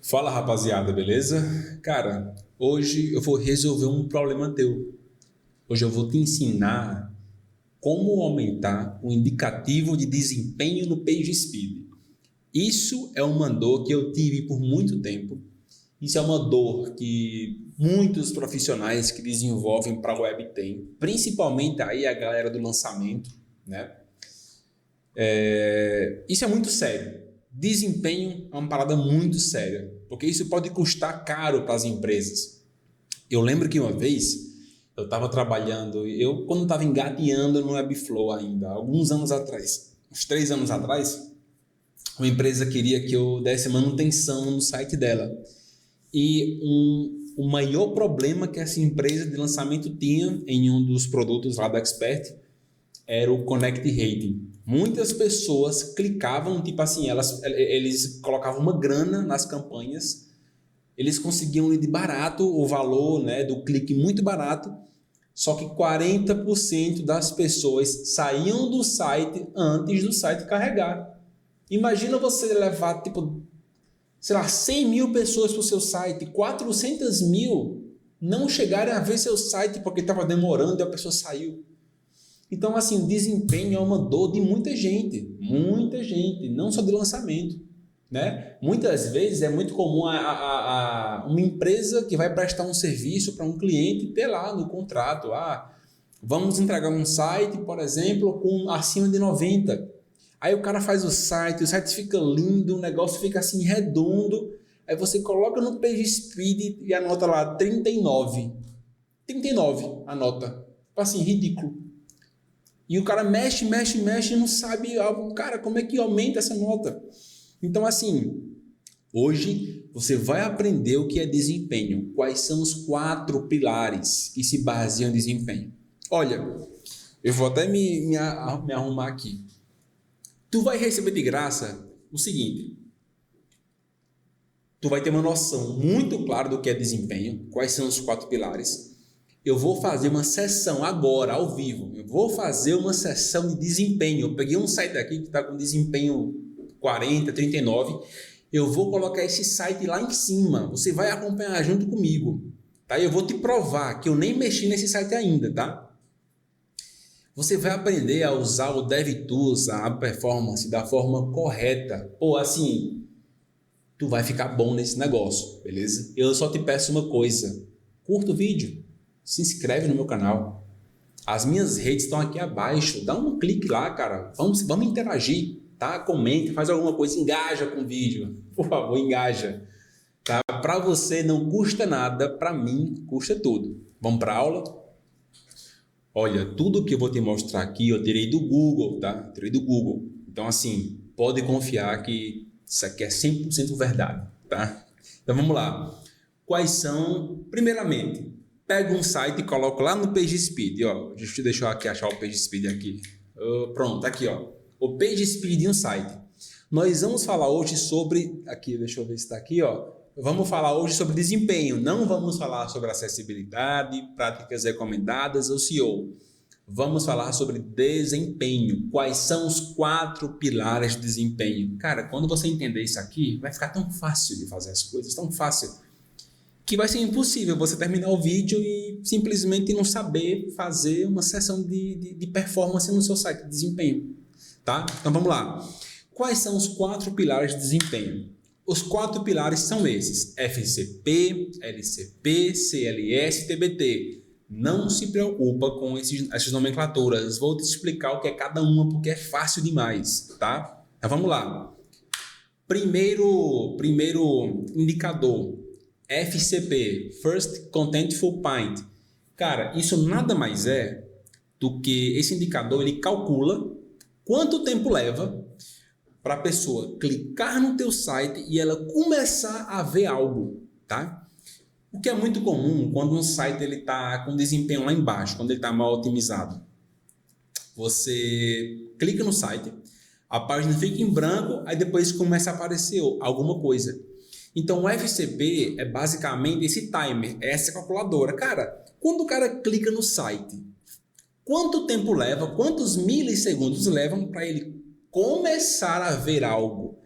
Fala rapaziada, beleza? Cara, hoje eu vou resolver um problema teu. Hoje eu vou te ensinar como aumentar o indicativo de desempenho no PageSpeed. Isso é uma dor que eu tive por muito tempo. Isso é uma dor que muitos profissionais que desenvolvem para a web têm, principalmente aí a galera do lançamento, né? Isso é muito sério. Desempenho é uma parada muito séria, porque isso pode custar caro para as empresas. Eu lembro que uma vez eu estava trabalhando, quando estava engateando no Webflow ainda, alguns anos atrás, uns 3 anos atrás, uma empresa queria que eu desse manutenção no site dela. E o maior problema que essa empresa de lançamento tinha em um dos produtos lá da Expert era o Connect Rating. Muitas pessoas clicavam, tipo assim, eles colocavam uma grana nas campanhas, eles conseguiam lead barato, o valor, né, do clique muito barato, só que 40% das pessoas saíam do site antes do site carregar. Imagina você levar, tipo, sei lá, 100 mil pessoas para o seu site, 400 mil não chegarem a ver seu site porque estava demorando e a pessoa saiu. Então, assim, o desempenho é uma dor de muita gente, não só de lançamento, né? Muitas vezes é muito comum uma empresa que vai prestar um serviço para um cliente ter lá no contrato, vamos entregar um site, por exemplo, com acima de 90. Aí o cara faz o site fica lindo, o negócio fica assim redondo, aí você coloca no PageSpeed e anota lá 39 a nota, assim, ridículo. E o cara mexe e não sabe, cara, como é que aumenta essa nota? Então, assim, hoje você vai aprender o que é desempenho. Quais são os 4 pilares que se baseiam em desempenho. Olha, eu vou até me arrumar aqui. Tu vai receber de graça o seguinte. Tu vai ter uma noção muito clara do que é desempenho, quais são os 4 pilares. Eu vou fazer uma sessão agora, ao vivo. Eu vou fazer uma sessão de desempenho. Eu peguei um site aqui que está com desempenho 40, 39. Eu vou colocar esse site lá em cima. Você vai acompanhar junto comigo. Tá? Eu vou te provar que eu nem mexi nesse site ainda, tá? Você vai aprender a usar o DevTools, a performance, da forma correta. Pô, assim, tu vai ficar bom nesse negócio, beleza? Eu só te peço uma coisa. Curta o vídeo. Se inscreve no meu canal. As minhas redes estão aqui abaixo. Dá um clique lá, cara. Vamos interagir, tá? Comente, faz alguma coisa, engaja com o vídeo. Por favor, engaja. Tá? Para você não custa nada, para mim custa tudo. Vamos para a aula? Olha, tudo que eu vou te mostrar aqui eu tirei do Google, tá? Tirei do Google. Então, assim, pode confiar que isso aqui é 100% verdade, tá? Então, vamos lá. Quais são, primeiramente, pega um site e coloca lá no PageSpeed, ó. Deixa eu aqui achar o PageSpeed aqui. Pronto, aqui, ó. O PageSpeed em um site. Nós vamos falar hoje sobre, aqui, deixa eu ver se está aqui, ó. Vamos falar hoje sobre desempenho. Não vamos falar sobre acessibilidade, práticas recomendadas ou SEO. Vamos falar sobre desempenho. Quais são os 4 pilares de desempenho? Cara, quando você entender isso aqui, vai ficar tão fácil de fazer as coisas, tão fácil, que vai ser impossível você terminar o vídeo e simplesmente não saber fazer uma sessão de performance no seu site de desempenho, tá? Então vamos lá. Quais são os 4 pilares de desempenho? Os 4 pilares são esses: FCP, LCP, CLS e TBT. Não se preocupa com essas nomenclaturas. Vou te explicar o que é cada uma porque é fácil demais, tá? Então vamos lá. Primeiro indicador. FCP, First Contentful Paint. Cara, isso nada mais é do que esse indicador, ele calcula quanto tempo leva para a pessoa clicar no teu site e ela começar a ver algo, tá? O que é muito comum quando um site ele tá com desempenho lá embaixo, quando ele está mal otimizado. Você clica no site, a página fica em branco, aí depois começa a aparecer alguma coisa. Então o FCP é basicamente esse timer, essa calculadora. Cara, quando o cara clica no site, quanto tempo leva, quantos milissegundos levam para ele começar a ver algo?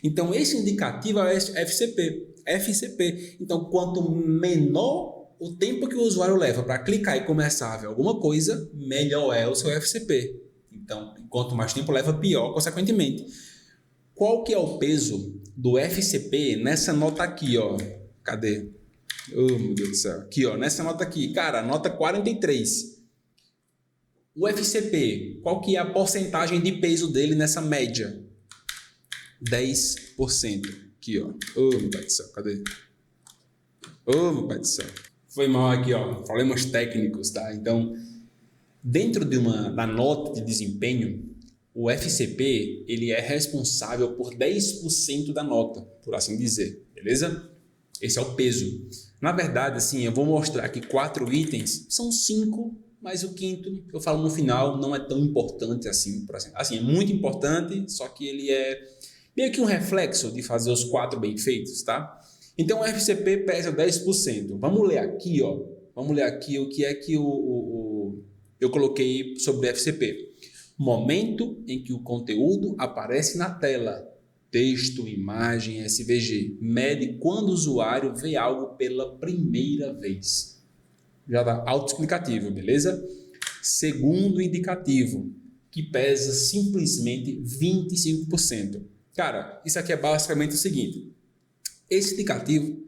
Então, esse indicativo é o FCP. Então, quanto menor o tempo que o usuário leva para clicar e começar a ver alguma coisa, melhor é o seu FCP. Então, quanto mais tempo leva, pior, consequentemente. Qual que é o peso do FCP nessa nota aqui, ó? Cadê? Oh, meu Deus do céu. Aqui, ó, nessa nota aqui. Cara, nota 43. O FCP, qual que é a porcentagem de peso dele nessa média? 10%. Aqui, ó. Oh, meu pai do céu, cadê? Oh, meu pai do céu. Foi mal aqui, ó. Problemas técnicos, tá? Então, dentro da nota de desempenho, o FCP, ele é responsável por 10% da nota, por assim dizer, beleza? Esse é o peso. Na verdade, assim, eu vou mostrar aqui 4 itens, são 5, mas o quinto, eu falo no final, não é tão importante assim. Assim, é muito importante, só que ele é meio que um reflexo de fazer os 4 bem feitos, tá? Então, o FCP pesa 10%. Vamos ler aqui, ó. Vamos ler aqui o que é que eu coloquei sobre o FCP. Momento em que o conteúdo aparece na tela. Texto, imagem, SVG. Mede quando o usuário vê algo pela primeira vez. Já está autoexplicativo, beleza? Segundo indicativo, que pesa simplesmente 25%. Cara, isso aqui é basicamente o seguinte. Esse indicativo,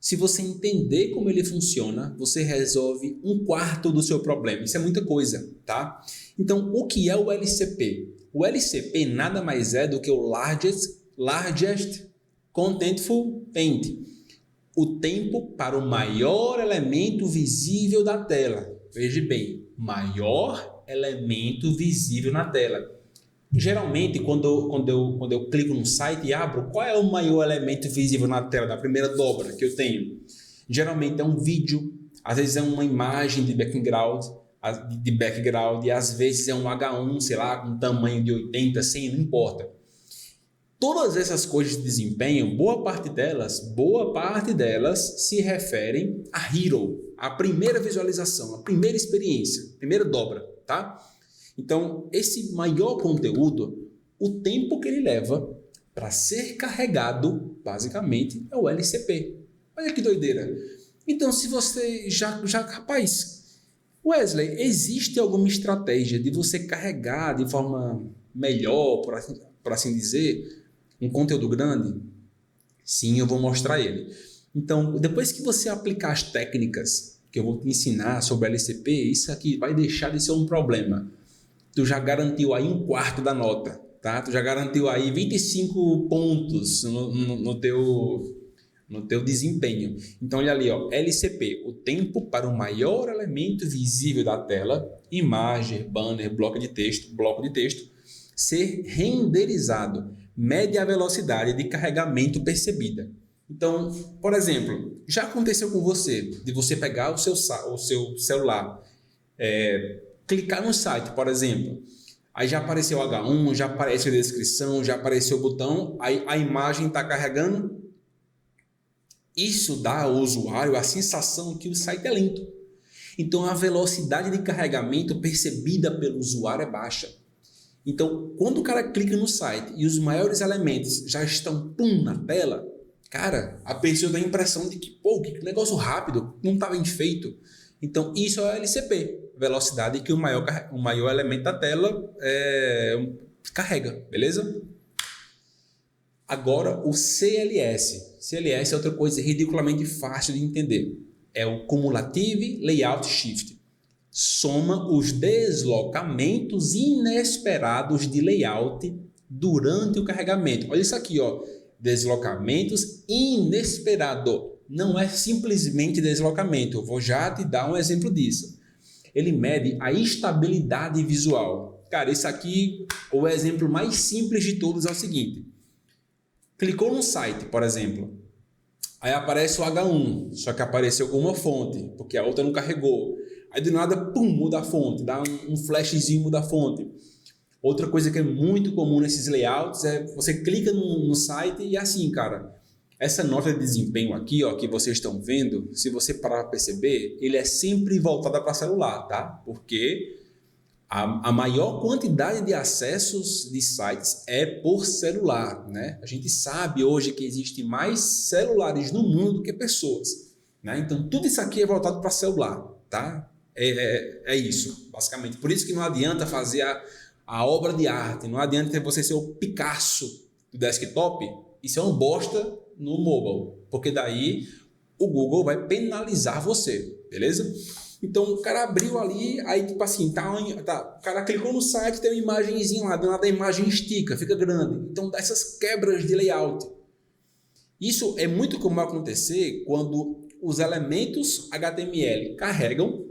se você entender como ele funciona, você resolve 1/4 do seu problema. Isso é muita coisa, tá? Então, o que é o LCP? O LCP nada mais é do que o Largest Contentful Paint. O tempo para o maior elemento visível da tela. Veja bem, maior elemento visível na tela. Geralmente, quando eu clico no site e abro, qual é o maior elemento visível na tela da primeira dobra que eu tenho? Geralmente é um vídeo, às vezes é uma imagem de background, e às vezes é um H1, sei lá, com tamanho de 80, 100, não importa. Todas essas coisas de desempenho, boa parte delas se referem a Hero, a primeira visualização, a primeira experiência, a primeira dobra, tá? Então, esse maior conteúdo, o tempo que ele leva para ser carregado, basicamente, é o LCP. Olha que doideira. Então, se você rapaz, Wesley, existe alguma estratégia de você carregar de forma melhor, por assim dizer, um conteúdo grande? Sim, eu vou mostrar ele. Então, depois que você aplicar as técnicas que eu vou te ensinar sobre LCP, isso aqui vai deixar de ser um problema. Tu já garantiu aí 1/4 da nota, tá? Tu já garantiu aí 25 pontos no teu desempenho. Então, olha ali, ó, LCP, o tempo para o maior elemento visível da tela, imagem, banner, bloco de texto, ser renderizado, mede a velocidade de carregamento percebida. Então, por exemplo, já aconteceu com você, de você pegar o seu celular, clicar no site, por exemplo, aí já apareceu o H1, já apareceu a descrição, já apareceu o botão, aí a imagem está carregando. Isso dá ao usuário a sensação que o site é lento. Então, a velocidade de carregamento percebida pelo usuário é baixa. Então, quando o cara clica no site e os maiores elementos já estão na tela, cara, a pessoa dá a impressão de que, que negócio rápido, não está bem feito. Então, isso é o LCP, velocidade que o maior elemento da tela carrega, beleza? Agora, o CLS. CLS é outra coisa ridiculamente fácil de entender. É o Cumulative Layout Shift. Soma os deslocamentos inesperados de layout durante o carregamento. Olha isso aqui, ó. Deslocamentos inesperados. Não é simplesmente deslocamento. Eu vou já te dar um exemplo disso. Ele mede a estabilidade visual. Cara, isso aqui, o exemplo mais simples de todos é o seguinte. Clicou no site, por exemplo. Aí aparece o H1, só que apareceu com uma fonte, porque a outra não carregou. Aí do nada, muda a fonte, dá um flashzinho, muda a fonte. Outra coisa que é muito comum nesses layouts é você clica no site e assim, cara, essa nota de desempenho aqui, ó, que vocês estão vendo, se você parar para perceber, ele é sempre voltada para celular, tá? Porque A maior quantidade de acessos de sites é por celular, né? A gente sabe hoje que existe mais celulares no mundo do que pessoas, né? Então, tudo isso aqui é voltado para celular, tá? É isso, basicamente. Por isso que não adianta fazer a obra de arte, não adianta você ser o Picasso do desktop e ser um bosta no mobile, porque daí o Google vai penalizar você, beleza? Então o cara abriu ali, aí tipo assim, o cara clicou no site, tem uma imagenzinha lá, do nada a imagem estica, fica grande. Então dá essas quebras de layout. Isso é muito comum acontecer quando os elementos HTML carregam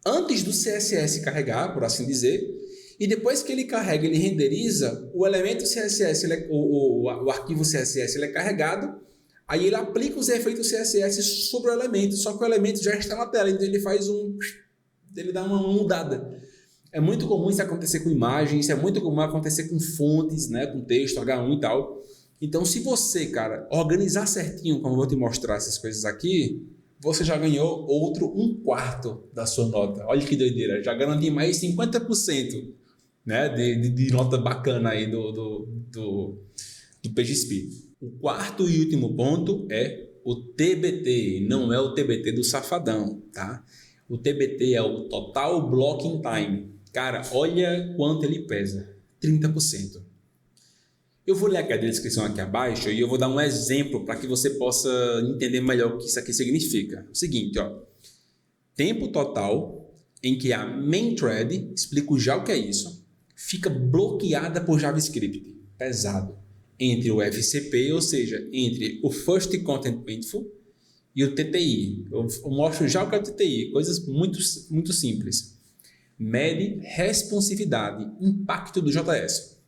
antes do CSS carregar, por assim dizer, e depois que ele carrega, ele renderiza, o elemento CSS, o arquivo CSS ele é carregado. Aí ele aplica os efeitos CSS sobre o elemento, só que o elemento já está na tela, então ele dá uma mudada. É muito comum isso acontecer com imagens, isso é muito comum acontecer com fontes, né, com texto, H1 e tal. Então, se você, cara, organizar certinho, como eu vou te mostrar essas coisas aqui, você já ganhou outro 1/4 da sua nota. Olha que doideira, já garanti mais 50%, né, de nota bacana aí do PageSpeed. O quarto e último ponto é o TBT, não é o TBT do Safadão, tá? O TBT é o Total Blocking Time. Cara, olha quanto ele pesa, 30%. Eu vou ler aqui a descrição aqui abaixo e eu vou dar um exemplo para que você possa entender melhor o que isso aqui significa. O seguinte, ó, tempo total em que a main thread, explico já o que é isso, fica bloqueada por JavaScript, pesado. Entre o FCP, ou seja, entre o First Content Painful e o TTI. Eu mostro já o que é o TTI, coisas muito, muito simples. Mede responsividade, impacto do JS.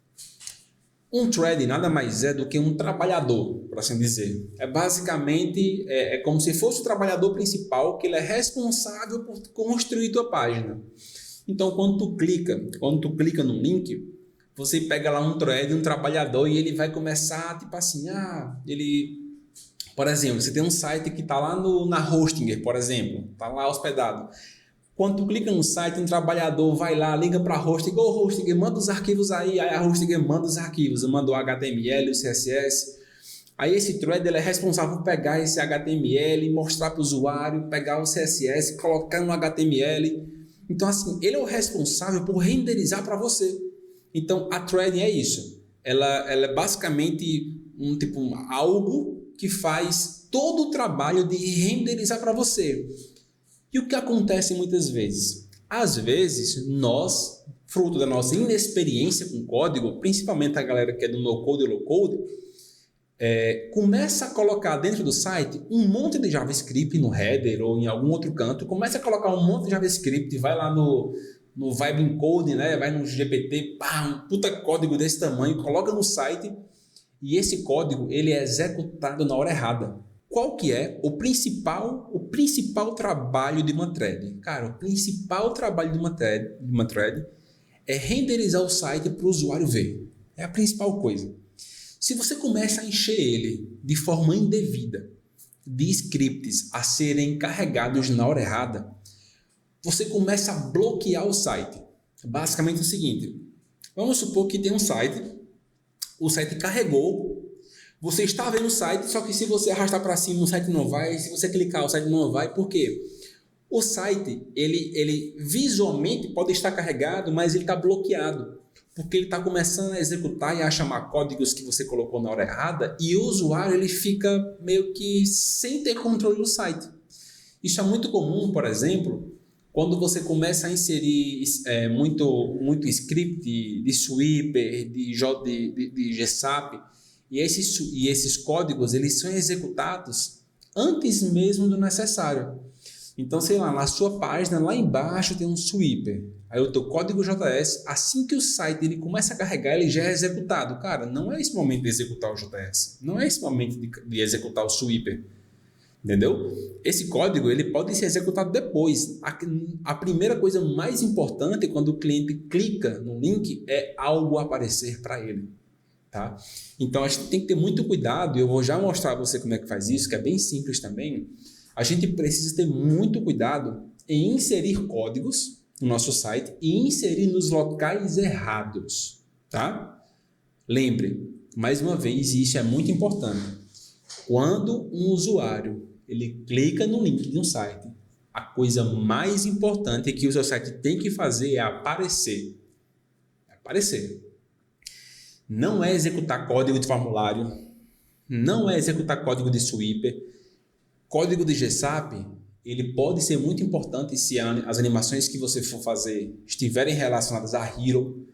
Um thread nada mais é do que um trabalhador, por assim dizer. Basicamente, como se fosse o trabalhador principal, que ele é responsável por construir tua página. Então, quando tu clica no link, você pega lá um thread, um trabalhador, e ele vai começar, tipo assim, por exemplo, você tem um site que está lá na Hostinger, por exemplo, está lá hospedado. Quando tu clica no site, um trabalhador vai lá, liga para a Hostinger, Hostinger, manda os arquivos aí a Hostinger manda os arquivos, manda o HTML, o CSS. Aí esse thread ele é responsável por pegar esse HTML, mostrar para o usuário, pegar o CSS, colocar no HTML. Então, assim, ele é o responsável por renderizar para você. Então, a thread é isso. Ela é basicamente algo que faz todo o trabalho de renderizar para você. E o que acontece muitas vezes? Às vezes, nós, fruto da nossa inexperiência com código, principalmente a galera que é do no-code e low-code, começa a colocar dentro do site um monte de JavaScript no header ou em algum outro canto, começa a colocar um monte de JavaScript, vai lá no Vibe Encode, né? Vai no GPT, um puta código desse tamanho, coloca no site e esse código ele é executado na hora errada. Qual que é o principal trabalho de uma thread? Cara, o principal trabalho de uma thread é renderizar o site para o usuário ver. É a principal coisa. Se você começa a encher ele de forma indevida, de scripts a serem carregados na hora errada, você começa a bloquear o site. Basicamente é o seguinte, vamos supor que tem um site, o site carregou, você está vendo o site, só que se você arrastar para cima o site não vai, se você clicar o site não vai, por quê? O site, ele visualmente pode estar carregado, mas ele está bloqueado, porque ele está começando a executar e a chamar códigos que você colocou na hora errada e o usuário ele fica meio que sem ter controle do site. Isso é muito comum, por exemplo, quando você começa a inserir muito script de sweeper, de GSAP, e esses códigos eles são executados antes mesmo do necessário. Então, sei lá, na sua página, lá embaixo tem um sweeper. Aí o teu código JS, assim que o site ele começa a carregar, ele já é executado. Cara, não é esse momento de executar o JS. Não é esse momento de executar o sweeper. Entendeu? Esse código ele pode ser executado depois. A primeira coisa mais importante quando o cliente clica no link é algo aparecer para ele. Tá? Então a gente tem que ter muito cuidado, e eu vou já mostrar a você como é que faz isso, que é bem simples também. A gente precisa ter muito cuidado em inserir códigos no nosso site e inserir nos locais errados, tá? Lembre, mais uma vez, e isso é muito importante, quando um usuário ele clica no link de um site, a coisa mais importante que o seu site tem que fazer é aparecer. Aparecer. Não é executar código de formulário, não é executar código de sweeper. Código de GSAP, ele pode ser muito importante se as animações que você for fazer estiverem relacionadas a Hero,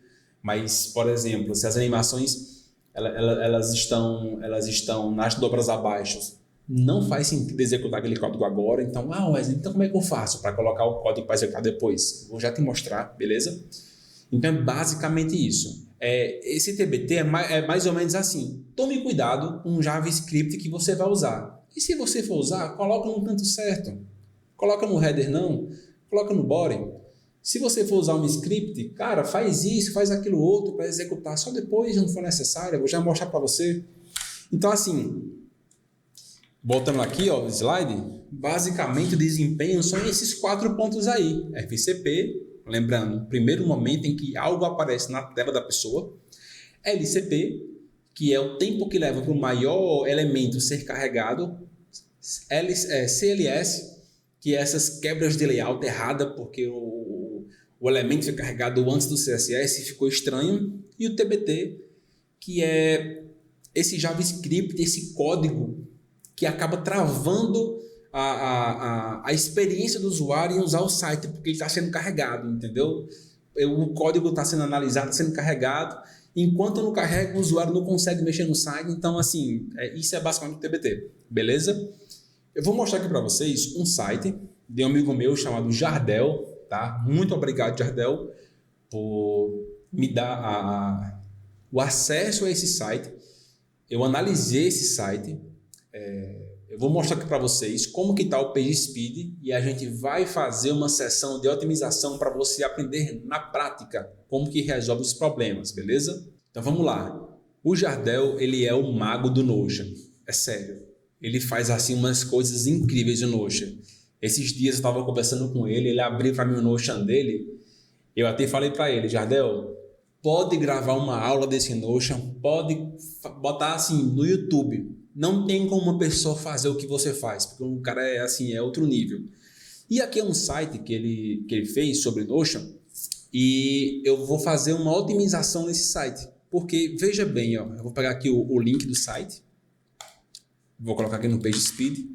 mas, por exemplo, se as animações elas estão nas dobras abaixo, não faz sentido executar aquele código agora. Então, Wesley, então como é que eu faço para colocar o código para executar depois? Vou já te mostrar, beleza? Então, é basicamente isso. Esse TBT é mais ou menos assim. Tome cuidado com o JavaScript que você vai usar. E se você for usar, coloca no canto certo. Coloca no header não, coloca no body. Se você for usar um script, cara, faz isso, faz aquilo outro para executar. Só depois, não for necessário, eu vou já mostrar para você. Então, assim, voltando aqui, ó, o slide, basicamente o desempenho são esses 4 pontos aí. FCP, lembrando, primeiro momento em que algo aparece na tela da pessoa. LCP, que é o tempo que leva para o maior elemento ser carregado. CLS, que é essas quebras de layout errada, porque o elemento foi carregado antes do CSS e ficou estranho. E o TBT, que é esse JavaScript, esse código que acaba travando a experiência do usuário em usar o site, porque ele está sendo carregado, entendeu? O código está sendo analisado, está sendo carregado. Enquanto não carrega, o usuário não consegue mexer no site. Então, assim, isso é basicamente o TBT, beleza? Eu vou mostrar aqui para vocês um site de um amigo meu chamado Jardel, tá? Muito obrigado, Jardel, por me dar o acesso a esse site. Eu analisei esse site. Eu vou mostrar aqui para vocês como que está o PageSpeed e a gente vai fazer uma sessão de otimização para você aprender na prática como que resolve os problemas, beleza? Então vamos lá. O Jardel, ele é o mago do Notion. É sério. Ele faz assim umas coisas incríveis no Notion. Esses dias eu estava conversando com ele, ele abriu para mim o Notion dele. Eu até falei para ele, Jardel, pode gravar uma aula desse Notion, pode botar assim no YouTube. Não tem como uma pessoa fazer o que você faz, porque o cara é assim, é outro nível. E aqui é um site que ele fez sobre Notion e eu vou fazer uma otimização nesse site. Porque, veja bem, ó, eu vou pegar aqui o link do site, vou colocar aqui no PageSpeed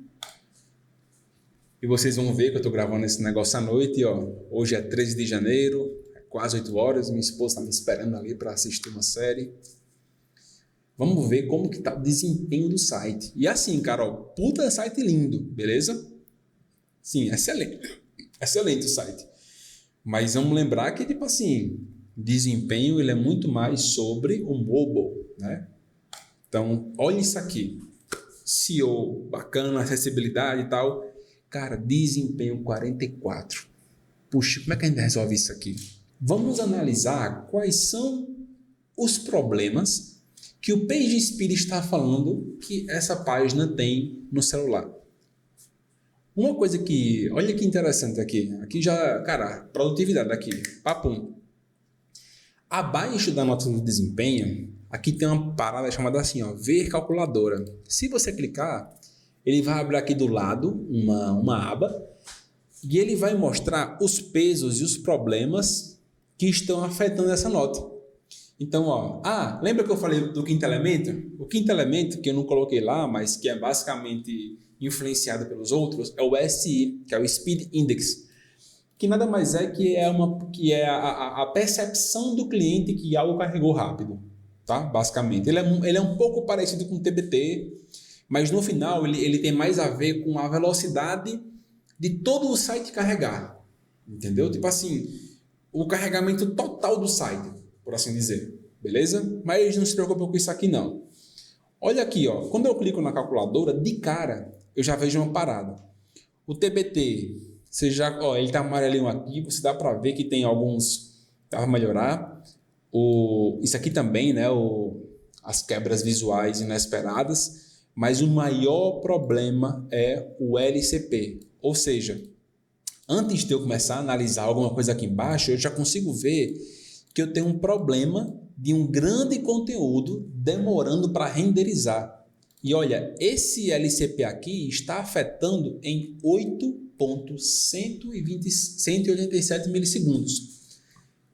e vocês vão ver que eu estou gravando esse negócio à noite. Ó. Hoje é 13 de janeiro, é quase 8 horas, minha esposa está me esperando ali para assistir uma série. Vamos ver como que tá o desempenho do site. E assim, cara, ó, puta site lindo, beleza? Sim, excelente. Excelente o site. Mas vamos lembrar que, tipo assim, desempenho ele é muito mais sobre o mobile, né? Então, olha isso aqui. SEO, bacana, acessibilidade e tal. Cara, desempenho 44. Puxa, como é que a gente resolve isso aqui? Vamos analisar quais são os problemas que o PageSpeed está falando que essa página tem no celular. Uma coisa que, olha que interessante aqui já, cara, produtividade aqui, papum. Abaixo da nota do desempenho, aqui tem uma parada chamada assim, ó, ver calculadora. Se você clicar, ele vai abrir aqui do lado uma aba e ele vai mostrar os pesos e os problemas que estão afetando essa nota. Então, ó, lembra que eu falei do quinto elemento? O quinto elemento que eu não coloquei lá, mas que é basicamente influenciado pelos outros, é o SI, que é o Speed Index, que nada mais é que é a percepção do cliente que algo carregou rápido, tá? Basicamente. Ele é um pouco parecido com o TBT, mas no final ele tem mais a ver com a velocidade de todo o site carregar, entendeu? Tipo assim, o carregamento total do site, por assim dizer, beleza? Mas não se preocupe com isso aqui não. Olha aqui, ó, quando eu clico na calculadora, de cara, eu já vejo uma parada. O TBT, ele está amarelinho aqui, você dá para ver que tem alguns, dá para melhorar. Isso aqui também, né, as quebras visuais inesperadas, mas o maior problema é o LCP, ou seja, Antes de eu começar a analisar alguma coisa aqui embaixo, eu já consigo ver que eu tenho um problema de um grande conteúdo demorando para renderizar. E olha, esse LCP aqui está afetando em 8.187 milissegundos.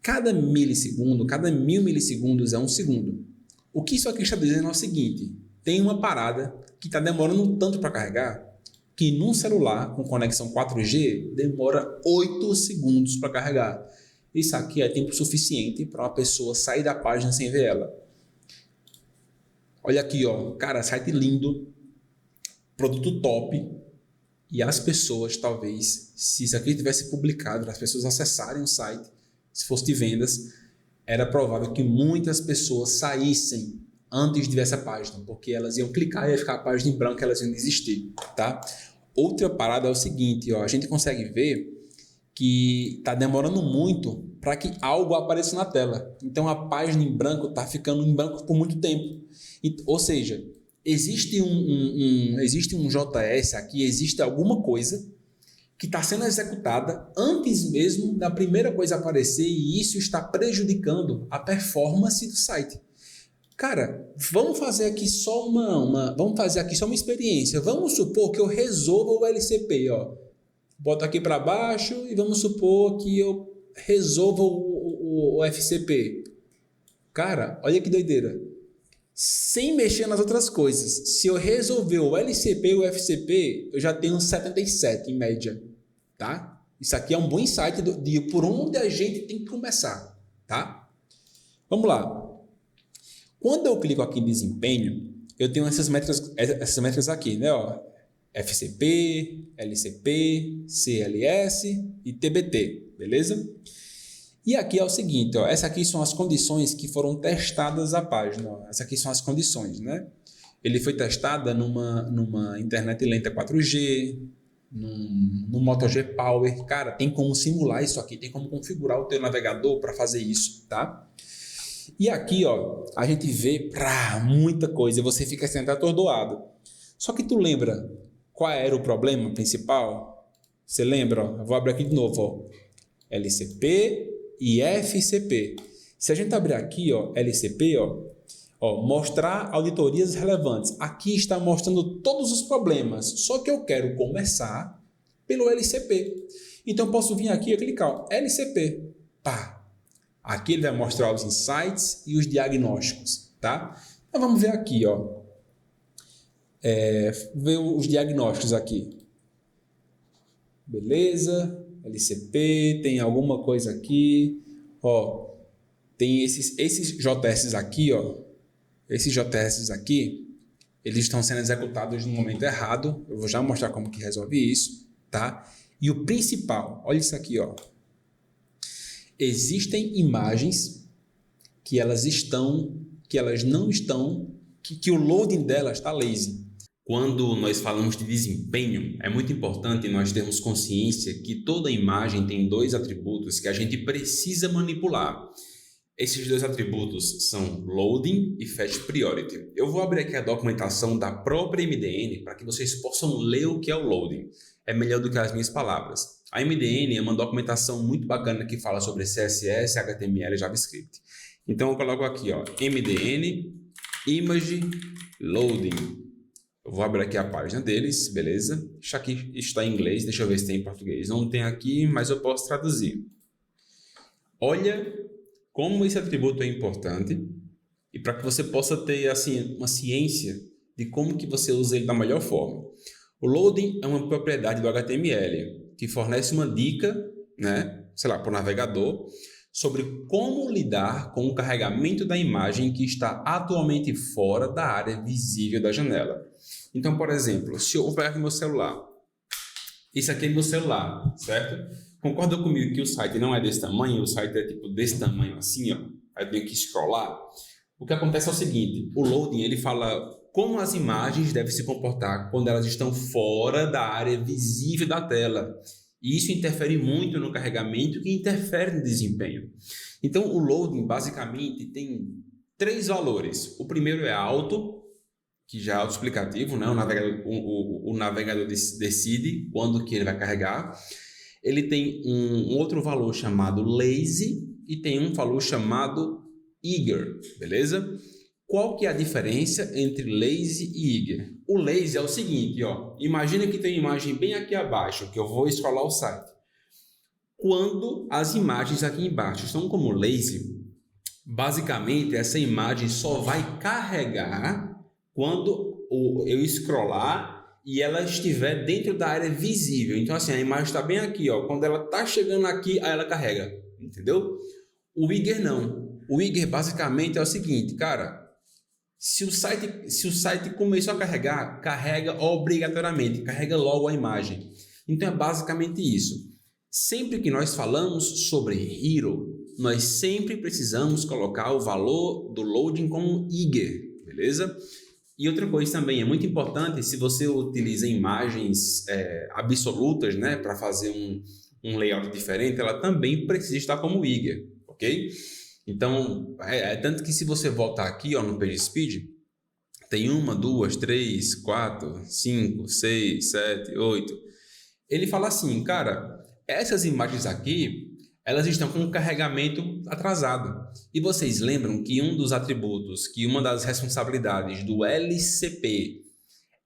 Cada milissegundo, cada 1000 milissegundos é um segundo. O que isso aqui está dizendo é o seguinte: tem uma parada que está demorando tanto para carregar que num celular com conexão 4G demora 8 segundos para carregar. Isso aqui é tempo suficiente para uma pessoa sair da página sem ver ela. Olha aqui, ó, cara, site lindo, produto top, e as pessoas, talvez, se isso aqui tivesse publicado, as pessoas acessarem o site, se fosse de vendas, era provável que muitas pessoas saíssem antes de ver essa página, porque elas iam clicar e ia ficar a página em branco e elas iam desistir, tá? Outra parada é o seguinte, ó, a gente consegue ver que está demorando muito para que algo apareça na tela. Então a página em branco está ficando em branco por muito tempo. Ou seja, existe um JS aqui, existe alguma coisa que está sendo executada antes mesmo da primeira coisa aparecer e isso está prejudicando a performance do site. Cara, vamos fazer aqui só uma experiência. Vamos supor que eu resolva o LCP, ó. Bota aqui para baixo e vamos supor que eu resolva o FCP. Cara, olha que doideira. Sem mexer nas outras coisas. Se eu resolver o LCP e o FCP, eu já tenho 77 em média, tá? Isso aqui é um bom insight de por onde a gente tem que começar, tá? Vamos lá. Quando eu clico aqui em desempenho, eu tenho essas métricas aqui, né? Ó, FCP, LCP, CLS e TBT, beleza? E aqui é o seguinte, ó, essas aqui são as condições que foram testadas a página. Ó. Essas aqui são as condições, né? Ele foi testada numa internet lenta 4G, no MotoG Power. Cara, tem como simular isso aqui, tem como configurar o teu navegador para fazer isso, tá? E aqui, ó, a gente vê muita coisa, você fica sempre atordoado. Só que tu lembra qual era o problema principal? Você lembra? Ó? Eu vou abrir aqui de novo, ó. LCP e FCP. Se a gente abrir aqui, ó, LCP, ó, mostrar auditorias relevantes. Aqui está mostrando todos os problemas, só que eu quero começar pelo LCP. Então eu posso vir aqui e clicar, ó, LCP. Pá. Aqui ele vai mostrar os insights e os diagnósticos, tá? Então vamos ver aqui, ó. Ver os diagnósticos aqui. Beleza. LCP, tem alguma coisa aqui, ó, tem esses JS aqui, ó, esses JS aqui, eles estão sendo executados no momento errado, eu vou já mostrar como que resolve isso, tá? E o principal, olha isso aqui, ó, existem imagens que elas não estão, que o loading delas está lazy. Quando nós falamos de desempenho, é muito importante nós termos consciência que toda imagem tem dois atributos que a gente precisa manipular. Esses dois atributos são Loading e Fetch Priority. Eu vou abrir aqui a documentação da própria MDN para que vocês possam ler o que é o Loading. É melhor do que as minhas palavras. A MDN é uma documentação muito bacana que fala sobre CSS, HTML e JavaScript. Então eu coloco aqui, ó, MDN Image Loading. Eu vou abrir aqui a página deles, beleza? Isso aqui está em inglês, deixa eu ver se tem em português. Não tem aqui, mas eu posso traduzir. Olha como esse atributo é importante e para que você possa ter assim, uma ciência de como que você usa ele da melhor forma. O loading é uma propriedade do HTML que fornece uma dica, né, sei lá, para o navegador sobre como lidar com o carregamento da imagem que está atualmente fora da área visível da janela. Então, por exemplo, se eu pegar aqui meu celular, esse aqui é meu celular, certo? Concorda comigo que o site não é desse tamanho, o site é tipo desse tamanho assim, ó, aí eu tenho que scrollar. O que acontece é o seguinte, o loading ele fala como as imagens devem se comportar quando elas estão fora da área visível da tela. E isso interfere muito no carregamento que interfere no desempenho. Então, o loading basicamente tem 3 valores. O primeiro é alto, que já é autoexplicativo, né? O navegador decide quando que ele vai carregar. Ele tem um outro valor chamado lazy e tem um valor chamado eager, beleza? Qual que é a diferença entre lazy e eager? O lazy é o seguinte, ó, imagina que tem uma imagem bem aqui abaixo, que eu vou scrollar o site. Quando as imagens aqui embaixo estão como lazy, basicamente essa imagem só vai carregar quando eu scrollar e ela estiver dentro da área visível. Então assim, a imagem está bem aqui, ó. Quando ela está chegando aqui, aí ela carrega, entendeu? O eager não. O eager basicamente é o seguinte, cara, se o site começou a carregar, carrega obrigatoriamente, carrega logo a imagem. Então é basicamente isso. Sempre que nós falamos sobre hero, nós sempre precisamos colocar o valor do loading como eager, beleza? E outra coisa também é muito importante, se você utiliza imagens absolutas, né, para fazer um layout diferente, ela também precisa estar como eager, ok? Então, tanto que se você voltar aqui ó, no PageSpeed, tem 1, 2, 3, 4, 5, 6, 7, 8. Ele fala assim, cara, essas imagens aqui, elas estão com um carregamento atrasado. E vocês lembram que um dos atributos, que uma das responsabilidades do LCP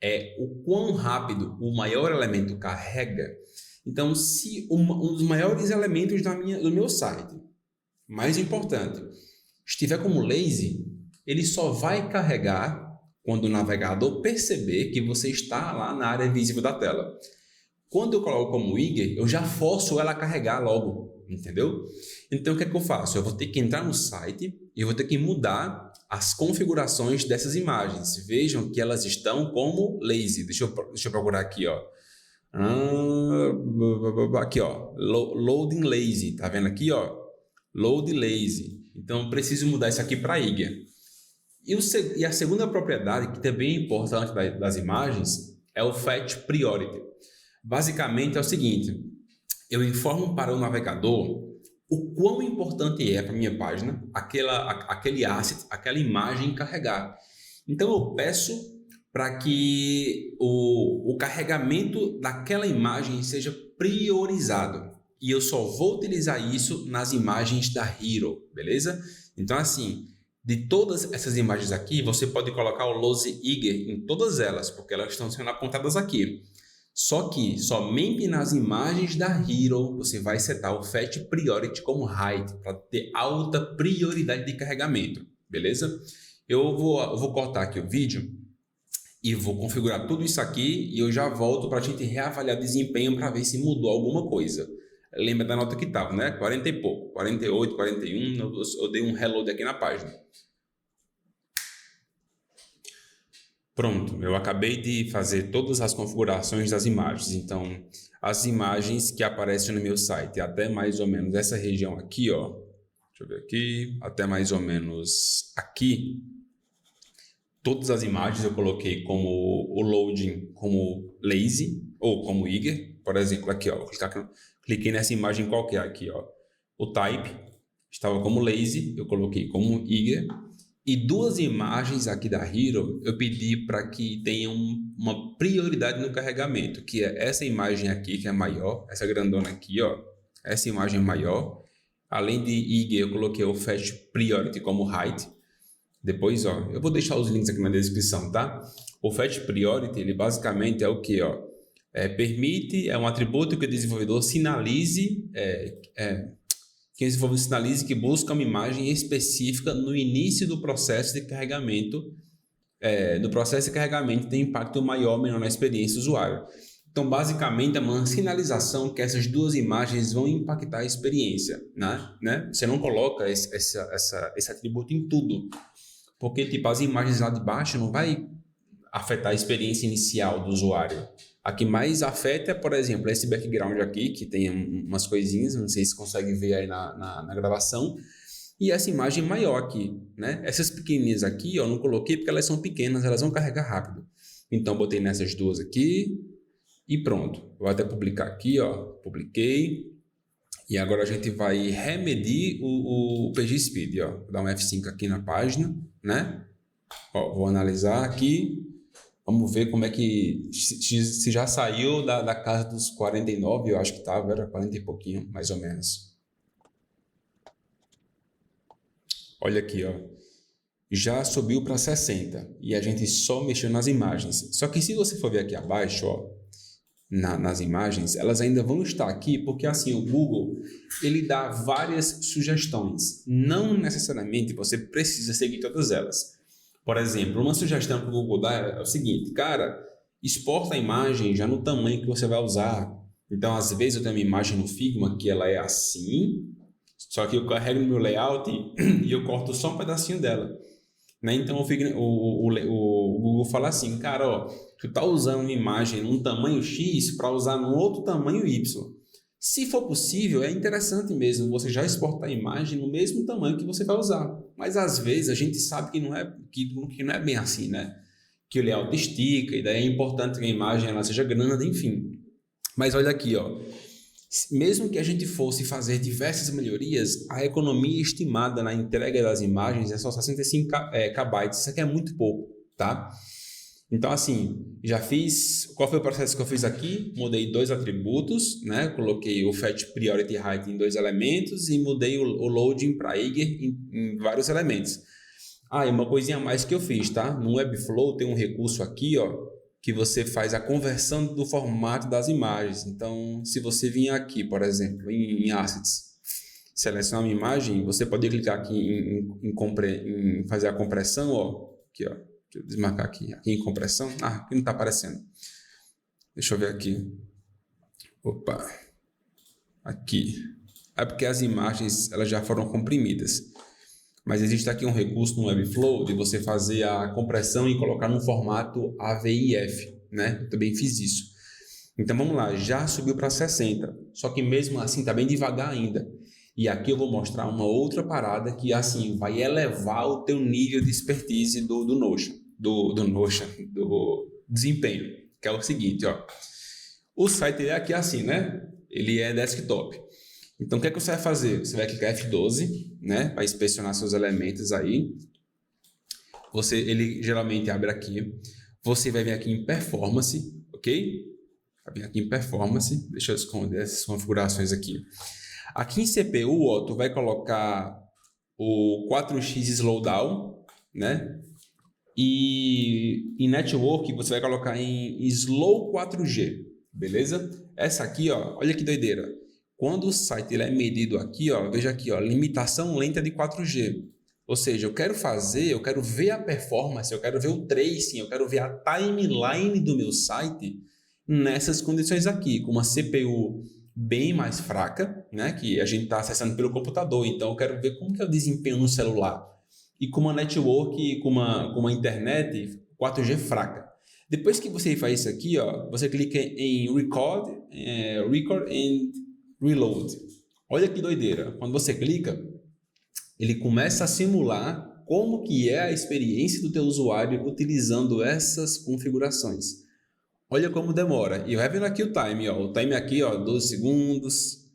é o quão rápido o maior elemento carrega? Então, se um dos maiores elementos do meu site, mais importante, estiver como lazy, ele só vai carregar quando o navegador perceber que você está lá na área visível da tela. Quando eu coloco como eager, eu já forço ela a carregar logo, entendeu? Então, o que é que eu faço? Eu vou ter que entrar no site e eu vou ter que mudar as configurações dessas imagens. Vejam que elas estão como lazy. Deixa eu procurar aqui, ó. Aqui, ó. Loading lazy. Tá vendo aqui, ó? Load lazy. Então, eu preciso mudar isso aqui para eager. E a segunda propriedade, que também é importante das imagens, é o fetch priority. Basicamente é o seguinte, eu informo para o navegador o quão importante é para a minha página aquele asset, aquela imagem carregar. Então eu peço para que o carregamento daquela imagem seja priorizado. E eu só vou utilizar isso nas imagens da Hero, beleza? Então assim, de todas essas imagens aqui, você pode colocar o Load Eager em todas elas, porque elas estão sendo apontadas aqui. Só que somente nas imagens da Hero você vai setar o Fetch Priority como High, para ter alta prioridade de carregamento, beleza? Eu vou cortar aqui o vídeo e vou configurar tudo isso aqui e eu já volto para a gente reavaliar o desempenho para ver se mudou alguma coisa. Lembra da nota que estava, né? 40 e pouco, 48, 41, eu dei um reload aqui na página. Pronto, eu acabei de fazer todas as configurações das imagens, então as imagens que aparecem no meu site, até mais ou menos essa região aqui, ó, deixa eu ver aqui, até mais ou menos aqui, todas as imagens eu coloquei como o loading como lazy ou como eager, por exemplo, aqui, ó, cliquei nessa imagem qualquer aqui, ó, o type estava como lazy, eu coloquei como eager. E duas imagens aqui da Hero, eu pedi para que tenham uma prioridade no carregamento, que é essa imagem aqui, que é maior, essa grandona aqui, ó, essa imagem maior. Além de eager, eu coloquei o Fetch Priority como height. Depois, ó, eu vou deixar os links aqui na descrição, tá? O Fetch Priority, ele basicamente é o que, ó? É um atributo que o desenvolvedor sinalize, que o desenvolvedor sinalize que busca uma imagem específica no início do processo de carregamento. No processo de carregamento tem impacto maior ou menor na experiência do usuário. Então, basicamente, é uma sinalização que essas duas imagens vão impactar a experiência, né? Você não coloca esse atributo em tudo, porque tipo, as imagens lá de baixo não vai afetar a experiência inicial do usuário. A que mais afeta é, por exemplo, esse background aqui, que tem umas coisinhas, não sei se consegue ver aí na gravação, e essa imagem maior aqui, né? Essas pequenininhas aqui, eu não coloquei porque elas são pequenas, elas vão carregar rápido. Então, botei nessas duas aqui e pronto. Vou até publicar aqui, ó, publiquei. E agora a gente vai remedir o PageSpeed, ó. Vou dar um F5 aqui na página, né? Ó, vou analisar aqui. Vamos ver como é que... Se já saiu da casa dos 49, eu acho que estava, era 40 e pouquinho, mais ou menos. Olha aqui, ó. Já subiu para 60 e a gente só mexeu nas imagens. Só que se você for ver aqui abaixo, ó, nas imagens, elas ainda vão estar aqui porque assim o Google ele dá várias sugestões. Não necessariamente você precisa seguir todas elas. Por exemplo, uma sugestão que o Google dá é o seguinte, cara, exporta a imagem já no tamanho que você vai usar. Então, às vezes eu tenho uma imagem no Figma que ela é assim, só que eu carrego no meu layout e eu corto só um pedacinho dela. Né? Então o Google fala assim, cara, ó, tu tá usando uma imagem num tamanho X para usar num outro tamanho Y. Se for possível, é interessante mesmo você já exportar a imagem no mesmo tamanho que você vai usar. Mas às vezes a gente sabe que não é bem assim, né? Que o layout estica e daí é importante que a imagem ela seja grande, enfim. Mas olha aqui, ó. Mesmo que a gente fosse fazer diversas melhorias, a economia estimada na entrega das imagens é só 65 KB. Isso aqui é muito pouco, tá? Então, assim, já fiz... Qual foi o processo que eu fiz aqui? Mudei 2 atributos, né? Coloquei o Fetch Priority Height em 2 elementos e mudei o Loading para Eager em vários elementos. Ah, e uma coisinha a mais que eu fiz, tá? No Webflow tem um recurso aqui, ó, que você faz a conversão do formato das imagens. Então, se você vir aqui, por exemplo, em Assets, selecionar uma imagem, você pode clicar aqui em fazer a compressão, ó, aqui, ó. Deixa eu desmarcar aqui em compressão. Ah, aqui não está aparecendo. Deixa eu ver aqui. Opa. Aqui. É porque as imagens elas já foram comprimidas. Mas existe aqui um recurso no Webflow de você fazer a compressão e colocar no formato AVIF, né? Eu também fiz isso. Então vamos lá, já subiu para 60. Só que mesmo assim está bem devagar ainda. E aqui eu vou mostrar uma outra parada que assim vai elevar o teu nível de expertise do Notion, do desempenho, que é o seguinte, ó. O site é aqui assim, né? Ele é desktop. Então o que é que você vai fazer? Você vai clicar F12, né? Para inspecionar seus elementos aí. Ele geralmente abre aqui. Você vai vir aqui em Performance, ok? Vai vir aqui em Performance. Deixa eu esconder essas configurações aqui. Aqui em CPU, ó, tu vai colocar o 4x Slowdown, né? E em Network você vai colocar em Slow 4G, beleza? Essa aqui, ó, olha que doideira. Quando o site ele é medido aqui, ó, veja aqui, ó, limitação lenta de 4G. Ou seja, eu quero ver a performance, eu quero ver o tracing, eu quero ver a timeline do meu site nessas condições aqui, com uma CPU bem mais fraca, né, que a gente está acessando pelo computador, então eu quero ver como que é o desempenho no celular. E com uma network, com uma internet 4G fraca. Depois que você faz isso aqui, ó, você clica em Record and Reload. Olha que doideira. Quando você clica, ele começa a simular como que é a experiência do teu usuário utilizando essas configurações. Olha como demora. E vai vendo aqui o time, ó. O time aqui, ó, 12 segundos.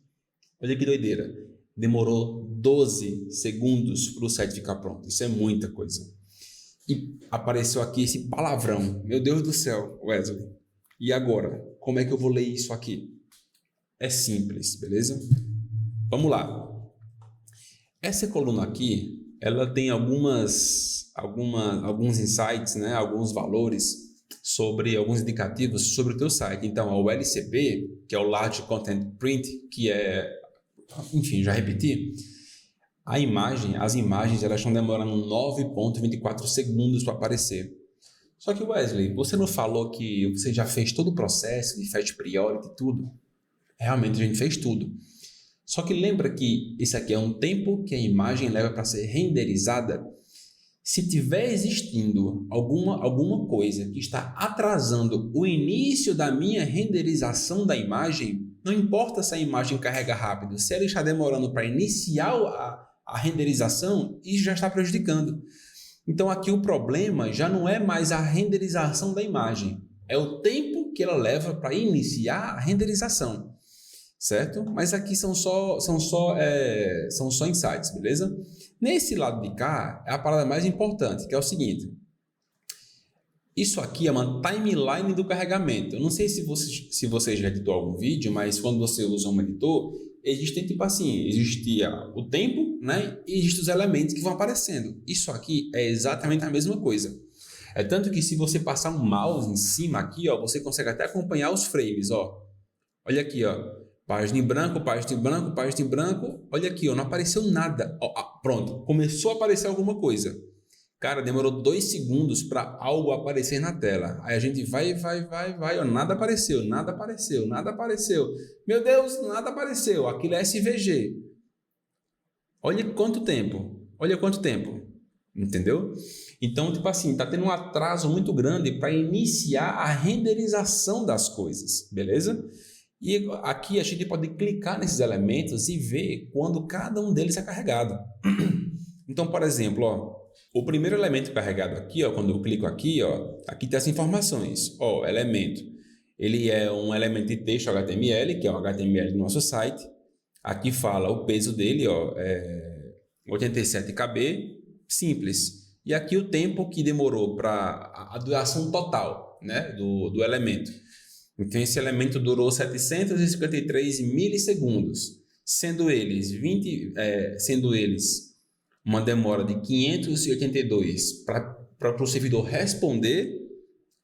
Olha que doideira. Demorou 12 segundos para o site ficar pronto. Isso é muita coisa. E apareceu aqui esse palavrão. Meu Deus do céu, Wesley. E agora? Como é que eu vou ler isso aqui? É simples, beleza? Vamos lá. Essa coluna aqui, ela tem alguns insights, né? Alguns valores sobre alguns indicativos sobre o teu site. Então, o LCP, que é o Large Content Print, que é, enfim, já repeti, as imagens elas estão demorando 9,24 segundos para aparecer. Só que, Wesley, você não falou que você já fez todo o processo de Fetch Priority e tudo? Realmente a gente fez tudo. Só que lembra que esse aqui é um tempo que a imagem leva para ser renderizada. Se tiver existindo alguma coisa que está atrasando o início da minha renderização da imagem, não importa se a imagem carrega rápido, se ela está demorando para iniciar a renderização, isso já está prejudicando. Então aqui o problema já não é mais a renderização da imagem, é o tempo que ela leva para iniciar a renderização, certo? Mas aqui são só insights, beleza? Nesse lado de cá é a parada mais importante, que é o seguinte. Isso aqui é uma timeline do carregamento. Eu não sei se você já editou algum vídeo, mas quando você usa um editor, existem tipo assim, existia o tempo, né? E existem os elementos que vão aparecendo. Isso aqui é exatamente a mesma coisa. É tanto que se você passar um mouse em cima aqui, ó, você consegue até acompanhar os frames, ó. Olha aqui, ó. Página em branco, página em branco, página em branco. Olha aqui, ó, não apareceu nada. Ó, pronto, começou a aparecer alguma coisa. Cara, demorou 2 segundos para algo aparecer na tela. Aí a gente vai, ó, nada apareceu, nada apareceu, nada apareceu. Meu Deus, nada apareceu. Aquilo é SVG. Olha quanto tempo. Olha quanto tempo. Entendeu? Então, tipo assim, tá tendo um atraso muito grande para iniciar a renderização das coisas, beleza? E aqui a gente pode clicar nesses elementos e ver quando cada um deles é carregado. Então, por exemplo, ó, o primeiro elemento carregado aqui, ó, quando eu clico aqui, ó, aqui tem as informações. Ó, elemento. Ele é um elemento de texto HTML, que é o HTML do nosso site. Aqui fala o peso dele, ó, é 87 KB, simples. E aqui o tempo que demorou para a duração total, né, do elemento. Então, esse elemento durou 753 milissegundos, sendo eles uma demora de 582 para o servidor responder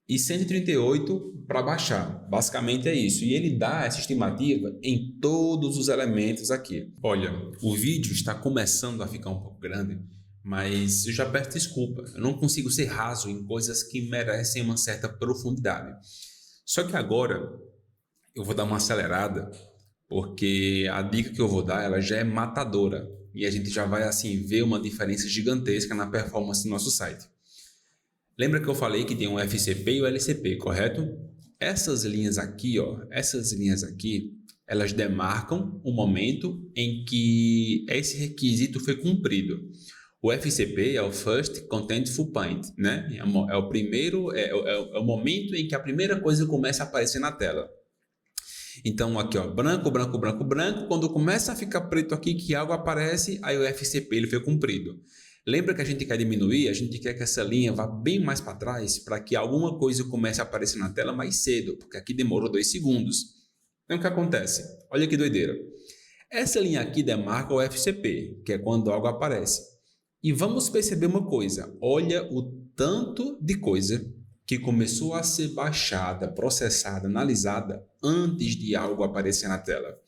e 138 para baixar. Basicamente é isso. E ele dá essa estimativa em todos os elementos aqui. Olha, o vídeo está começando a ficar um pouco grande, mas eu já peço desculpa. Eu não consigo ser raso em coisas que merecem uma certa profundidade. Só que agora eu vou dar uma acelerada, porque a dica que eu vou dar ela já é matadora. E a gente já vai assim ver uma diferença gigantesca na performance do nosso site. Lembra que eu falei que tem o FCP e o LCP, correto? Essas linhas aqui, ó, elas demarcam o momento em que esse requisito foi cumprido. O FCP é o First Contentful Point, né? É o primeiro, é o momento em que a primeira coisa começa a aparecer na tela. Então aqui, ó, branco, branco, branco, branco. Quando começa a ficar preto aqui, que algo aparece, aí o FCP ele foi cumprido. Lembra que a gente quer diminuir? A gente quer que essa linha vá bem mais para trás para que alguma coisa comece a aparecer na tela mais cedo, porque aqui demorou 2 segundos. Então o que acontece? Olha que doideira. Essa linha aqui demarca o FCP, que é quando algo aparece. E vamos perceber uma coisa. Olha o tanto de coisa que começou a ser baixada, processada, analisada antes de algo aparecer na tela.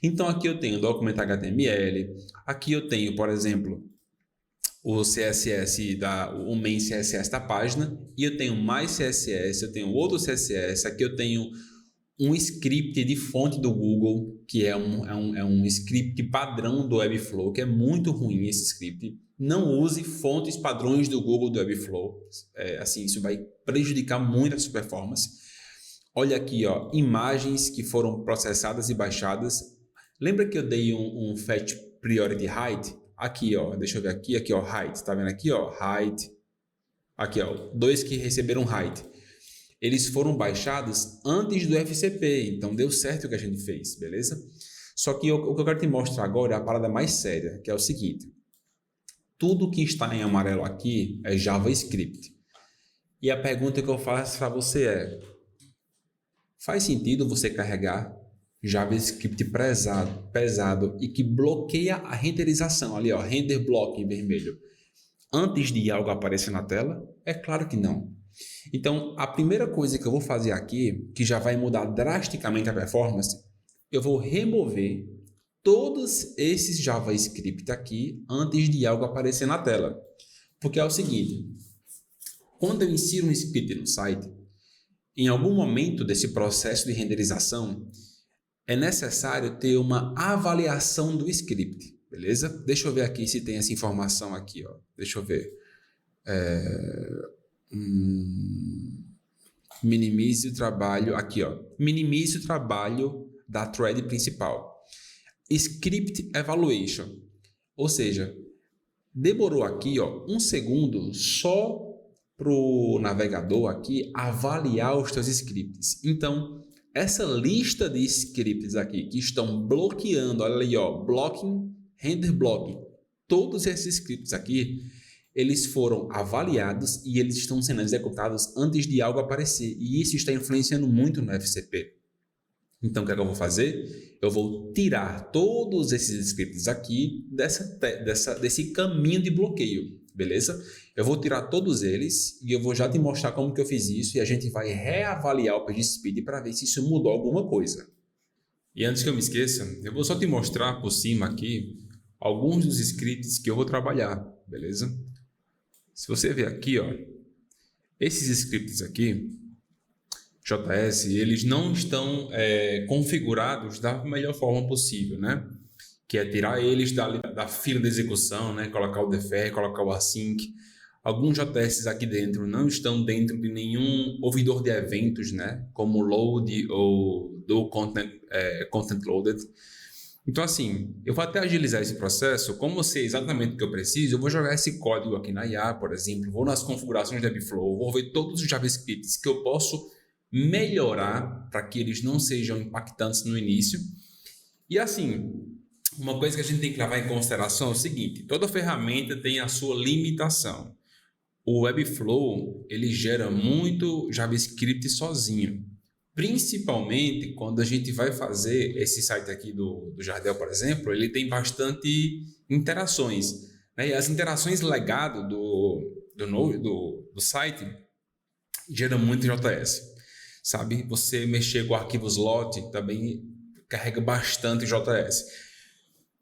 Então aqui eu tenho o documento HTML, aqui eu tenho, por exemplo, o CSS, o main CSS da página, e eu tenho mais CSS, eu tenho outro CSS, aqui eu tenho um script de fonte do Google, que é um script padrão do Webflow, que é muito ruim esse script. Não use fontes padrões do Google do Webflow, assim, isso vai prejudicar muito a sua performance. Olha aqui, ó, imagens que foram processadas e baixadas. Lembra que eu dei um Fetch Priority Height? Aqui, ó, deixa eu ver aqui, ó, height, tá vendo aqui, ó, height. Aqui, ó, 2 que receberam height. Eles foram baixados antes do FCP, então deu certo o que a gente fez, beleza? Só que o que eu quero te mostrar agora é a parada mais séria, que é o seguinte. Tudo que está em amarelo aqui é JavaScript. E a pergunta que eu faço para você é: faz sentido você carregar JavaScript pesado e que bloqueia a renderização, ali, ó, render block em vermelho, antes de algo aparecer na tela? É claro que não. Então, a primeira coisa que eu vou fazer aqui, que já vai mudar drasticamente a performance, eu vou remover todos esses JavaScript aqui antes de algo aparecer na tela. Porque é o seguinte, quando eu insiro um script no site, em algum momento desse processo de renderização, é necessário ter uma avaliação do script, beleza? Deixa eu ver aqui se tem essa informação aqui, ó. Deixa eu ver. Minimize o trabalho, aqui, ó. Minimize o trabalho da thread principal. Script Evaluation, ou seja, demorou aqui, ó, 1 segundo só para o navegador aqui avaliar os teus scripts. Então, essa lista de scripts aqui que estão bloqueando, olha ali, ó, blocking, render blocking, todos esses scripts aqui, eles foram avaliados e eles estão sendo executados antes de algo aparecer. E isso está influenciando muito no FCP. Então, o que é que eu vou fazer? Eu vou tirar todos esses scripts aqui desse caminho de bloqueio, beleza? Eu vou tirar todos eles e eu vou já te mostrar como que eu fiz isso e a gente vai reavaliar o PageSpeed para ver se isso mudou alguma coisa. E antes que eu me esqueça, eu vou só te mostrar por cima aqui alguns dos scripts que eu vou trabalhar, beleza? Se você ver aqui, ó, esses scripts aqui, JS, eles não estão configurados da melhor forma possível, né? Que é tirar eles da fila de execução, né? Colocar o defer, colocar o async. Alguns JS aqui dentro não estão dentro de nenhum ouvidor de eventos, né? Como o load ou do content loaded. Então, assim, eu vou até agilizar esse processo. Como eu sei exatamente o que eu preciso, eu vou jogar esse código aqui na IA, por exemplo. Vou nas configurações da Webflow, vou ver todos os JavaScripts que eu posso melhorar para que eles não sejam impactantes no início. E assim, uma coisa que a gente tem que levar em consideração é o seguinte: toda ferramenta tem a sua limitação. O Webflow, ele gera muito JavaScript sozinho. Principalmente quando a gente vai fazer esse site aqui do Jardel, por exemplo, ele tem bastante interações, né? E as interações legado do site gera muito JS, sabe? Você mexer com arquivos LOT também carrega bastante JS.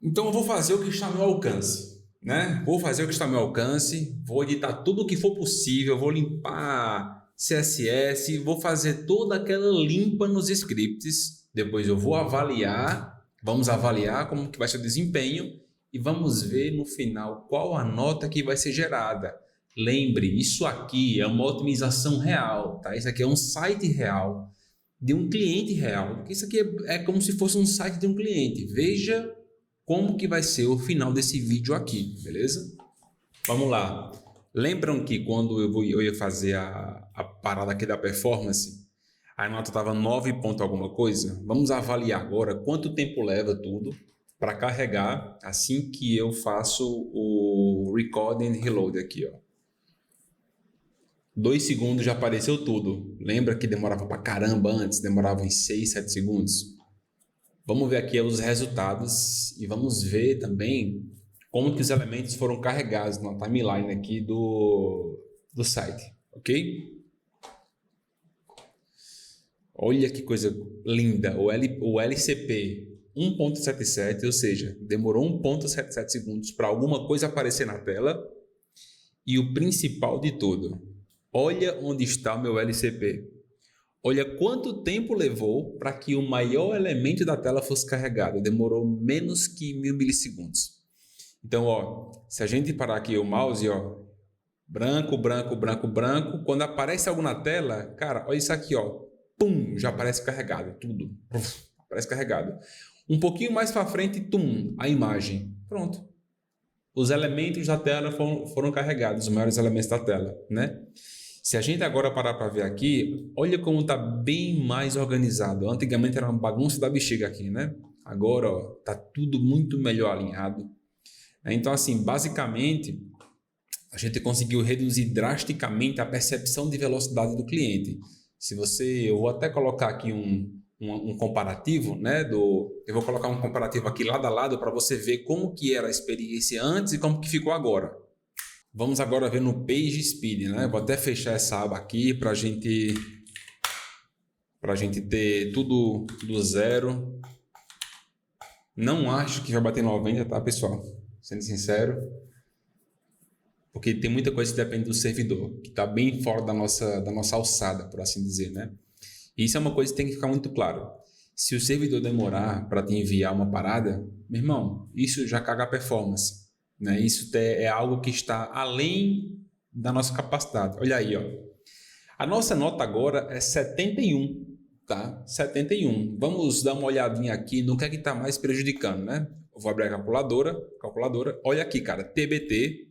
Então eu vou fazer o que está ao meu alcance, né? Vou fazer o que está ao meu alcance, vou editar tudo o que for possível, vou limpar CSS, vou fazer toda aquela limpa nos scripts, depois eu vou avaliar, vamos avaliar como que vai ser o desempenho e vamos ver no final qual a nota que vai ser gerada. Lembre, isso aqui é uma otimização real, tá? Isso aqui é um site real, de um cliente real. Isso aqui é como se fosse um site de um cliente. Veja como que vai ser o final desse vídeo aqui, beleza? Vamos lá. Lembram que quando eu ia fazer a parada aqui da performance, a nota estava 9 ponto alguma coisa? Vamos avaliar agora quanto tempo leva tudo para carregar assim que eu faço o recording and reload aqui, ó. 2 segundos já apareceu tudo. Lembra que demorava pra caramba antes? Demorava uns 6, 7 segundos. Vamos ver aqui os resultados e vamos ver também como que os elementos foram carregados na timeline aqui do site, ok? Olha que coisa linda, o LCP 1.77, ou seja, demorou 1.77 segundos para alguma coisa aparecer na tela. E o principal de tudo, olha onde está o meu LCP. Olha quanto tempo levou para que o maior elemento da tela fosse carregado. Demorou menos que 1000 milissegundos. Então, ó, se a gente parar aqui o mouse, ó, branco, branco, branco, branco, quando aparece algo na tela, cara, olha isso aqui, ó, pum, já aparece carregado, tudo, aparece carregado. Um pouquinho mais para frente, tum, a imagem, pronto. Os elementos da tela foram carregados, os maiores elementos da tela, né? Se a gente agora parar para ver aqui, olha como está bem mais organizado. Antigamente era uma bagunça da bexiga aqui, né? Agora, ó, tá tudo muito melhor alinhado. Então, assim, basicamente, a gente conseguiu reduzir drasticamente a percepção de velocidade do cliente. Eu vou até colocar aqui um comparativo, né? Eu vou colocar um comparativo aqui lado a lado para você ver como que era a experiência antes e como que ficou agora. Vamos agora ver no PageSpeed, né? Vou até fechar essa aba aqui para a gente ter tudo do zero. Não acho que vai bater 90, tá, pessoal? Sendo sincero, porque tem muita coisa que depende do servidor, que está bem fora da nossa alçada, por assim dizer, né? E isso é uma coisa que tem que ficar muito claro. Se o servidor demorar para te enviar uma parada, meu irmão, isso já caga a performance, né? Isso é algo que está além da nossa capacidade. Olha aí, ó. A nossa nota agora é 71, tá? 71. Vamos dar uma olhadinha aqui no que é que está mais prejudicando, né? Eu vou abrir a calculadora. Olha aqui, cara, TBT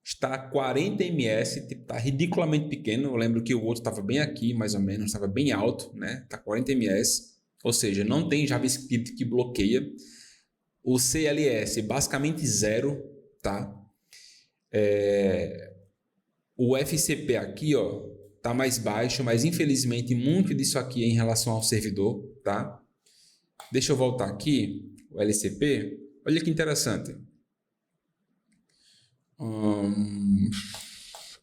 está 40 ms, está ridiculamente pequeno. Eu lembro que o outro estava bem aqui, mais ou menos, estava bem alto, né? Está 40 ms, ou seja, não tem JavaScript que bloqueia. O CLS basicamente zero, tá? O FCP aqui, ó, tá mais baixo, mas infelizmente muito disso aqui é em relação ao servidor, tá? Deixa eu voltar aqui, o LCP. Olha que interessante.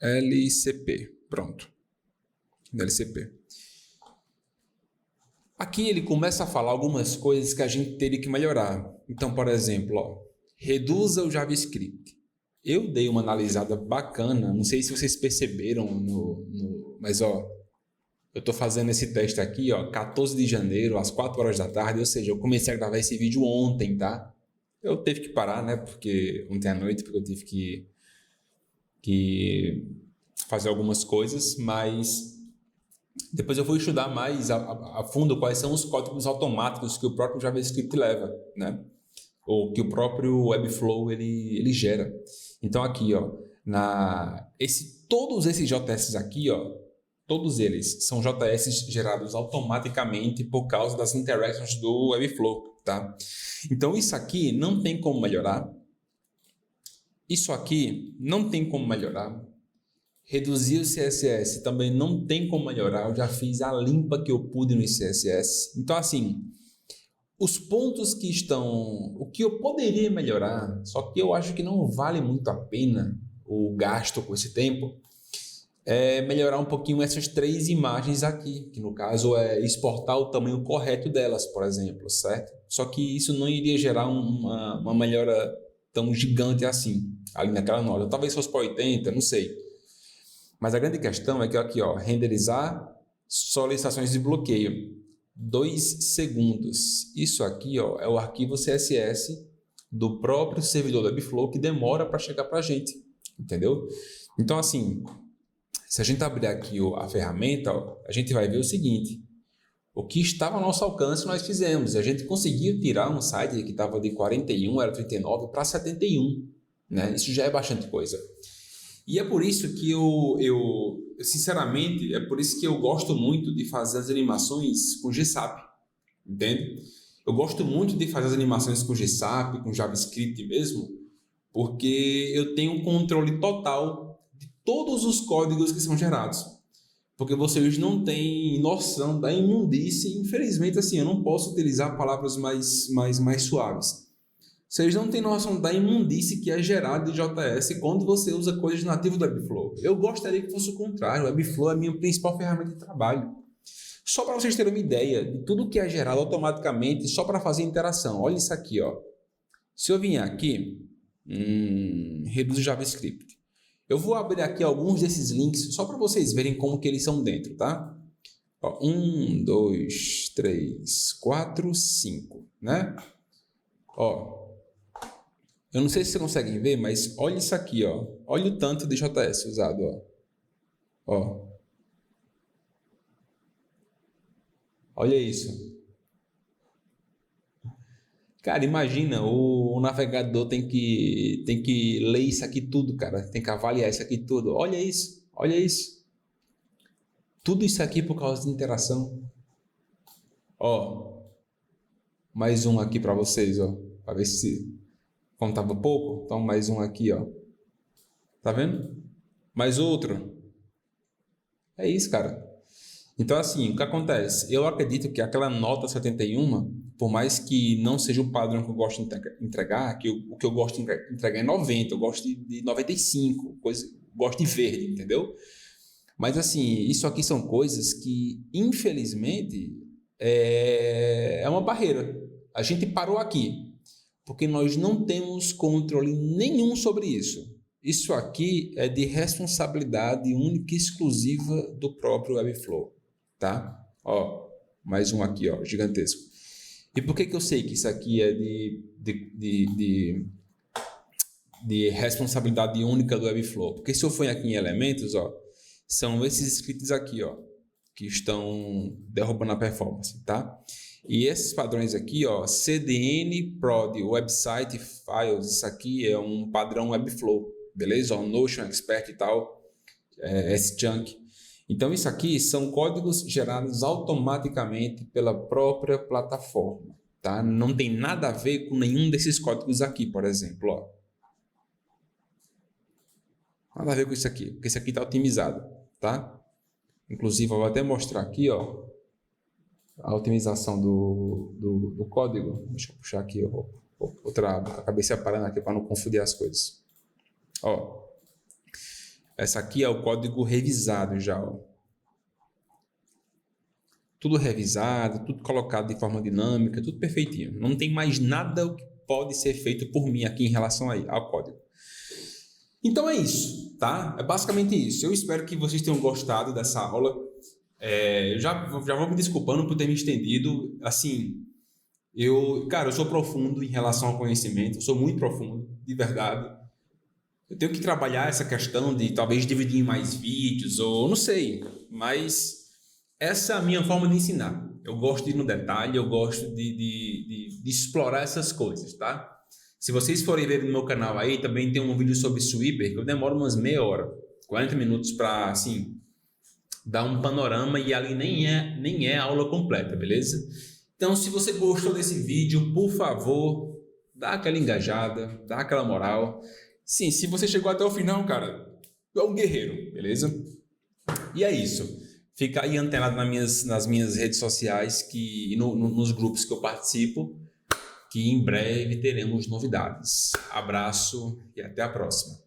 LCP, pronto. LCP. Aqui ele começa a falar algumas coisas que a gente teria que melhorar. Então, por exemplo, ó, reduza o JavaScript. Eu dei uma analisada bacana, não sei se vocês perceberam, mas ó, eu estou fazendo esse teste aqui, ó, 14 de janeiro, às 4 horas da tarde, ou seja, eu comecei a gravar esse vídeo ontem, tá? Eu tive que parar, né, porque ontem à noite, porque eu tive que fazer algumas coisas, mas depois eu vou estudar mais a fundo quais são os códigos automáticos que o próprio JavaScript leva, né? Ou que o próprio Webflow ele gera. Então aqui, ó, todos esses JS aqui, ó, todos eles são JS gerados automaticamente por causa das interactions do Webflow, tá? Então isso aqui não tem como melhorar. Isso aqui não tem como melhorar. Reduzir o CSS também não tem como melhorar. Eu já fiz a limpa que eu pude no CSS. Então assim, os pontos que estão... O que eu poderia melhorar, só que eu acho que não vale muito a pena o gasto com esse tempo, é melhorar um pouquinho essas 3 imagens aqui, que no caso é exportar o tamanho correto delas, por exemplo, certo? Só que isso não iria gerar uma melhora tão gigante assim, ali naquela nota. Talvez fosse para 80, não sei. Mas a grande questão é que aqui, ó, renderizar solicitações de bloqueio. 2 segundos. Isso aqui, ó, é o arquivo CSS do próprio servidor do Webflow que demora para chegar para a gente, entendeu? Então, assim, se a gente abrir aqui a ferramenta, ó, a gente vai ver o seguinte: o que estava ao nosso alcance nós fizemos. A gente conseguiu tirar um site que estava de 41, era 39, para 71, né? Isso já é bastante coisa. E é por isso que eu sinceramente, é por isso que eu gosto muito de fazer as animações com GSAP, entende? Eu gosto muito de fazer as animações com GSAP, com JavaScript mesmo, porque eu tenho um controle total de todos os códigos que são gerados. Porque vocês não têm noção da imundície. Infelizmente, assim, eu não posso utilizar palavras mais suaves. Vocês não têm noção da imundície que é gerada de JS quando você usa coisas nativas do Webflow. Eu gostaria que fosse o contrário. O Webflow é a minha principal ferramenta de trabalho. Só para vocês terem uma ideia de tudo que é gerado automaticamente só para fazer interação. Olha isso aqui, ó. Se eu vier aqui, reduz o JavaScript. Eu vou abrir aqui alguns desses links só para vocês verem como que eles são dentro, tá? Ó, 1, 2, 3, 4, 5, né? Ó. Eu não sei se vocês conseguem ver, mas olha isso aqui, ó. Olha o tanto de JS usado, ó. Ó. Olha isso. Cara, imagina, o navegador tem que ler isso aqui tudo, cara. Tem que avaliar isso aqui tudo. Olha isso, olha isso. Tudo isso aqui por causa de interação. Ó. Mais um aqui para vocês, ó. Para ver se contava pouco. Então, mais um aqui, ó. Tá vendo? Mais outro. É isso, cara. Então, assim, o que acontece? Eu acredito que aquela nota 71, por mais que não seja o padrão que eu gosto de entregar, que o que eu gosto de entregar é 90, eu gosto de 95, gosto de verde, entendeu? Mas, assim, isso aqui são coisas que, infelizmente, é uma barreira. A gente parou aqui, porque nós não temos controle nenhum sobre isso. Isso aqui é de responsabilidade única e exclusiva do próprio Webflow, tá? Ó, mais um aqui, ó, gigantesco. E por que eu sei que isso aqui é de responsabilidade única do Webflow? Porque se eu for aqui em elementos, ó, são esses scripts aqui, ó, que estão derrubando a performance, tá? E esses padrões aqui, ó, CDN, prod, website, files, isso aqui é um padrão Webflow, beleza? Ó, Notion, Expert e tal, S-Chunk. Então, isso aqui são códigos gerados automaticamente pela própria plataforma, tá? Não tem nada a ver com nenhum desses códigos aqui, por exemplo, ó. Nada a ver com isso aqui, porque esse aqui está otimizado, tá? Inclusive, eu vou até mostrar aqui, ó, a otimização do código. Deixa eu puxar aqui outra cabeça parando aqui para não confundir as coisas. Ó, essa aqui é o código revisado já, ó. Tudo revisado, tudo colocado de forma dinâmica, tudo perfeitinho. Não tem mais nada que pode ser feito por mim aqui em relação ao código. Então é isso, tá? É basicamente isso. Eu espero que vocês tenham gostado dessa aula. Eu já vou me desculpando por ter me estendido. Assim, eu sou profundo em relação ao conhecimento. Eu sou muito profundo, de verdade. Eu tenho que trabalhar essa questão de talvez dividir em mais vídeos, ou não sei, mas essa é a minha forma de ensinar. Eu gosto de ir no detalhe, eu gosto de explorar essas coisas, tá? Se vocês forem ver no meu canal aí, também tem um vídeo sobre Sweeper, que eu demoro umas meia hora, 40 minutos para, assim, dar um panorama, e ali nem é a aula completa, beleza? Então, se você gostou desse vídeo, por favor, dá aquela engajada, dá aquela moral. Sim, se você chegou até o final, cara, é um guerreiro, beleza? E é isso. Fica aí antenado nas minhas redes sociais e nos grupos que eu participo, que em breve teremos novidades. Abraço e até a próxima.